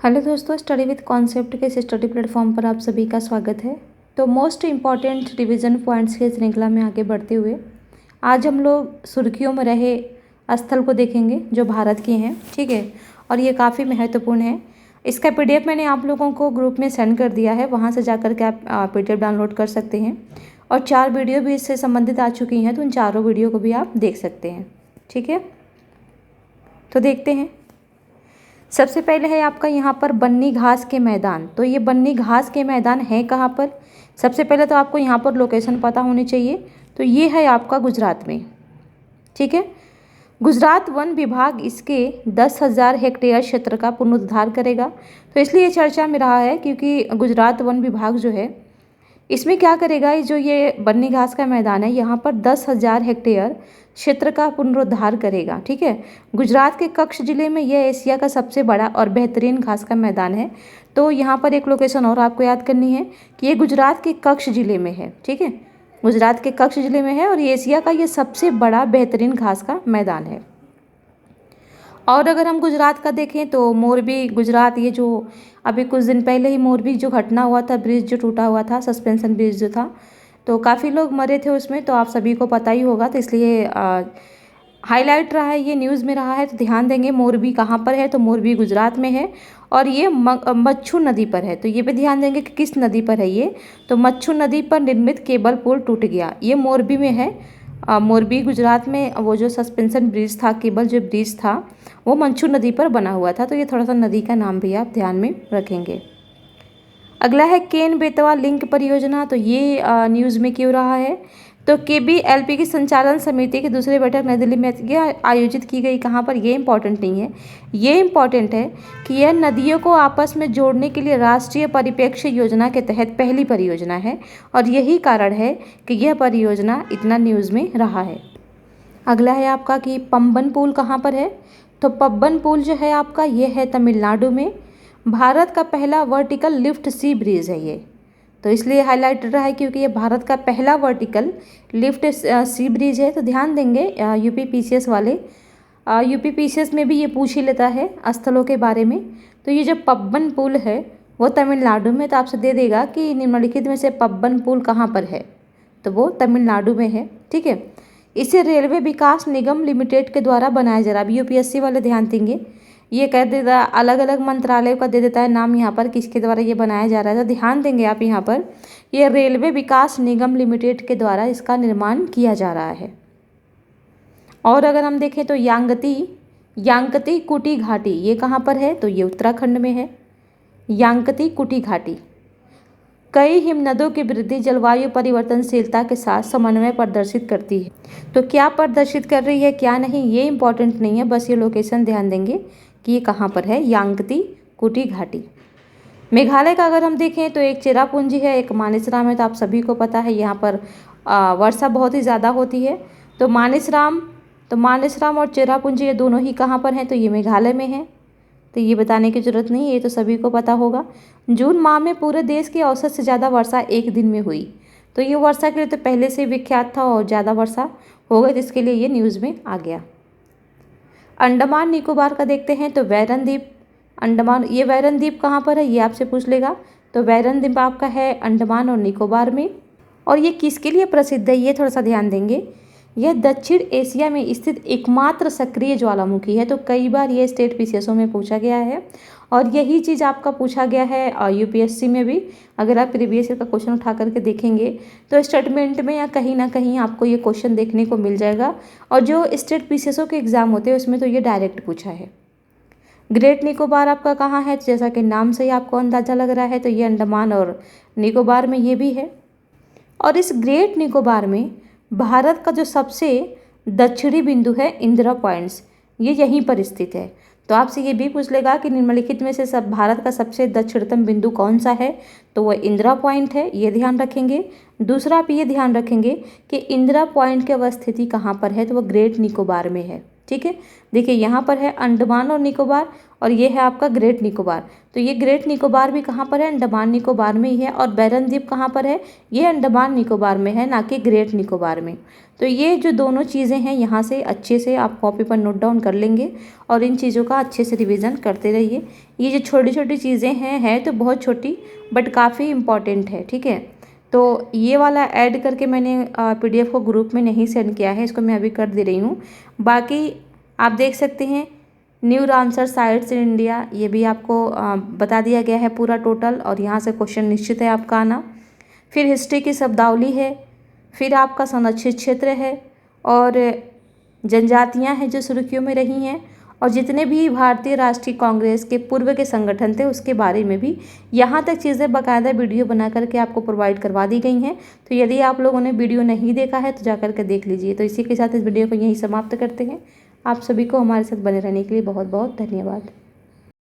Hello दोस्तों, study with concept के इस स्टडी प्लेटफॉर्म पर आप सभी का स्वागत है। तो मोस्ट इम्पॉर्टेंट रिवीजन पॉइंट्स की श्रृंखला में आगे बढ़ते हुए आज हम लोग सुर्खियों में रहे स्थल को देखेंगे जो भारत के हैं। ठीक है, और ये काफ़ी महत्वपूर्ण है। इसका पीडीएफ मैंने आप लोगों को ग्रुप में सेंड कर दिया है, वहाँ से जाकर के आप पीडीएफ डाउनलोड कर सकते हैं। और 4 वीडियो भी इससे संबंधित आ चुकी हैं, तो उन चारों वीडियो को भी आप देख सकते हैं। ठीक है, तो देखते हैं। सबसे पहले है आपका यहाँ पर बन्नी घास के मैदान। तो ये बन्नी घास के मैदान है कहाँ पर? सबसे पहले तो आपको यहाँ पर लोकेशन पता होनी चाहिए। तो ये है आपका गुजरात में। ठीक है, गुजरात वन विभाग इसके 10,000 हेक्टेयर क्षेत्र का पुनरुद्धार करेगा। तो इसलिए ये चर्चा में रहा है क्योंकि गुजरात वन विभाग जो है इसमें क्या करेगा, जो ये बन्नी घास का मैदान है यहाँ पर 10,000 हेक्टेयर क्षेत्र का पुनरुद्धार करेगा। ठीक है, गुजरात के कच्छ जिले में यह एशिया का सबसे बड़ा और बेहतरीन घास का मैदान है। तो यहाँ पर एक लोकेशन और आपको याद करनी है कि ये गुजरात के कच्छ जिले में है। ठीक है, गुजरात के कच्छ जिले में है और ये एशिया का ये सबसे बड़ा बेहतरीन घास का मैदान है। और अगर हम गुजरात का देखें तो मोरबी गुजरात, ये जो अभी कुछ दिन पहले ही मोरबी जो घटना हुआ था, ब्रिज जो टूटा हुआ था, सस्पेंशन ब्रिज जो था, तो काफ़ी लोग मरे थे उसमें, तो आप सभी को पता ही होगा। तो इसलिए हाईलाइट रहा है, ये न्यूज़ में रहा है, तो ध्यान देंगे। मोरबी कहाँ पर है? तो मोरबी गुजरात में है और ये मच्छू नदी पर है। तो ये भी ध्यान देंगे कि किस नदी पर है ये। तो मच्छू नदी पर निर्मित केबल पुल टूट गया, ये मोरबी में है। मोरबी गुजरात में वो जो सस्पेंशन ब्रिज था, केबल जो ब्रिज था, वो मच्छू नदी पर बना हुआ था। तो ये थोड़ा सा नदी का नाम भी आप ध्यान में रखेंगे। अगला है केन बेतवा लिंक परियोजना। तो ये न्यूज़ में क्यों रहा है? तो केबीएलपी की संचालन समिति की दूसरी बैठक नई दिल्ली में आयोजित की गई। कहाँ पर? ये इम्पॉर्टेंट नहीं है, ये इम्पॉर्टेंट है कि यह नदियों को आपस में जोड़ने के लिए राष्ट्रीय परिप्रेक्ष्य योजना के तहत पहली परियोजना है और यही कारण है कि यह परियोजना इतना न्यूज़ में रहा है। अगला है आपका कि पंबन पुल कहाँ पर है? तो पंबन पुल जो है आपका, ये है तमिलनाडु में। भारत का पहला वर्टिकल लिफ्ट सी ब्रिज है ये, तो इसलिए हाईलाइट रहा है क्योंकि ये भारत का पहला वर्टिकल लिफ्ट सी ब्रिज है। तो ध्यान देंगे यूपी पीसीएस वाले, यूपी पीसीएस में भी ये पूछ ही लेता है स्थलों के बारे में। तो ये जो पब्बन पुल है वो तमिलनाडु में, तो आपसे दे देगा कि निम्नलिखित में से पब्बन पुल कहाँ पर है? तो वो तमिलनाडु में है। ठीक है, इसे रेलवे विकास निगम लिमिटेड के द्वारा बनाया जा रहा है। अब यूपीएससी वाले ध्यान देंगे, ये कह देता अलग अलग मंत्रालय का दे देता है नाम, यहाँ पर किसके द्वारा ये बनाया जा रहा है। तो ध्यान देंगे आप यहाँ पर, ये रेलवे विकास निगम लिमिटेड के द्वारा इसका निर्माण किया जा रहा है। और अगर हम देखें तो यांकती कुटी घाटी, ये कहाँ पर है? तो ये उत्तराखंड में है। यांकती कुटी घाटी कई हिमनदों की वृद्धि जलवायु परिवर्तनशीलता के साथ समन्वय प्रदर्शित करती है। तो क्या प्रदर्शित कर रही है, क्या नहीं, ये इंपॉर्टेंट नहीं है, बस ये लोकेशन ध्यान देंगे कि ये कहाँ पर है, यांकती कुटी घाटी। मेघालय का अगर हम देखें तो एक चेरापूंजी है, एक मानेसराम है। तो आप सभी को पता है यहाँ पर वर्षा बहुत ही ज़्यादा होती है। तो मानेसराम और चेरापूंजी ये दोनों ही कहाँ पर हैं? तो ये मेघालय में है। तो ये बताने की ज़रूरत नहीं है, ये तो सभी को पता होगा। जून माह में पूरे देश की औसत से ज़्यादा वर्षा एक दिन में हुई। तो ये वर्षा के लिए तो पहले से विख्यात था और ज़्यादा वर्षा हो गई, जिसके लिए ये न्यूज़ में आ गया। अंडमान निकोबार का देखते हैं तो वैरन द्वीप, अंडमान, ये वैरन द्वीप कहाँ पर है ये आपसे पूछ लेगा। तो वैरन द्वीप आपका है अंडमान और निकोबार में। और ये किसके लिए प्रसिद्ध है, ये थोड़ा सा ध्यान देंगे। यह दक्षिण एशिया में स्थित एकमात्र सक्रिय ज्वालामुखी है। तो कई बार ये स्टेट पीसीएसओ में पूछा गया है और यही चीज़ आपका पूछा गया है यूपीएससी में भी। अगर आप प्रीवियस ईयर का क्वेश्चन उठा करके देखेंगे तो स्टेटमेंट में या कहीं ना कहीं आपको ये क्वेश्चन देखने को मिल जाएगा। और जो स्टेट पीसीएसओ के एग्ज़ाम होते हैं उसमें तो ये डायरेक्ट पूछा है। ग्रेट निकोबार आपका कहाँ है? जैसा कि नाम से ही आपको अंदाज़ा लग रहा है, तो ये अंडमान और निकोबार में ये भी है। और इस ग्रेट निकोबार में भारत का जो सबसे दक्षिणी बिंदु है इंदिरा पॉइंट्स, ये यहीं पर स्थित है। तो आपसे ये भी पूछ लेगा कि निम्नलिखित में से सब भारत का सबसे दक्षिणतम बिंदु कौन सा है? तो वह इंदिरा पॉइंट है, ये ध्यान रखेंगे। दूसरा आप ये ध्यान रखेंगे कि इंदिरा पॉइंट की अवस्थिति कहाँ पर है? तो वह ग्रेट निकोबार में है। ठीक है। देखिए यहाँ पर है अंडमान और निकोबार और ये है आपका ग्रेट निकोबार। तो ये ग्रेट निकोबार भी कहाँ पर है, अंडमान निकोबार में ही है। और बैरन द्वीप कहाँ पर है, ये अंडमान निकोबार में है, ना कि ग्रेट निकोबार में। तो ये जो दोनों चीज़ें हैं यहाँ से अच्छे से आप कॉपी पर नोट डाउन कर लेंगे और इन चीज़ों का अच्छे से रिवीजन करते रहिए। ये जो छोटी छोटी चीज़ें हैं तो बहुत छोटी बट काफ़ी इम्पॉर्टेंट है, ठीक है। तो ये वाला ऐड करके मैंने PDF को ग्रुप में नहीं सेंड किया है, इसको मैं अभी कर दे रही हूँ। बाकी आप देख सकते हैं new Ramsar sites in India, ये भी आपको बता दिया गया है पूरा टोटल, और यहाँ से क्वेश्चन निश्चित है आपका आना। फिर हिस्ट्री की शब्दावली है, फिर आपका संरक्षित क्षेत्र है और जनजातियाँ हैं जो सुर्खियों में रही हैं, और जितने भी भारतीय राष्ट्रीय कांग्रेस के पूर्व के संगठन थे उसके बारे में भी यहाँ तक चीज़ें बाकायदा वीडियो बना करके आपको प्रोवाइड करवा दी गई हैं। तो यदि आप लोगों ने वीडियो नहीं देखा है तो जा करके देख लीजिए। तो इसी के साथ इस वीडियो को यहीं समाप्त करते हैं। आप सभी को हमारे साथ बने रहने के लिए बहुत बहुत धन्यवाद।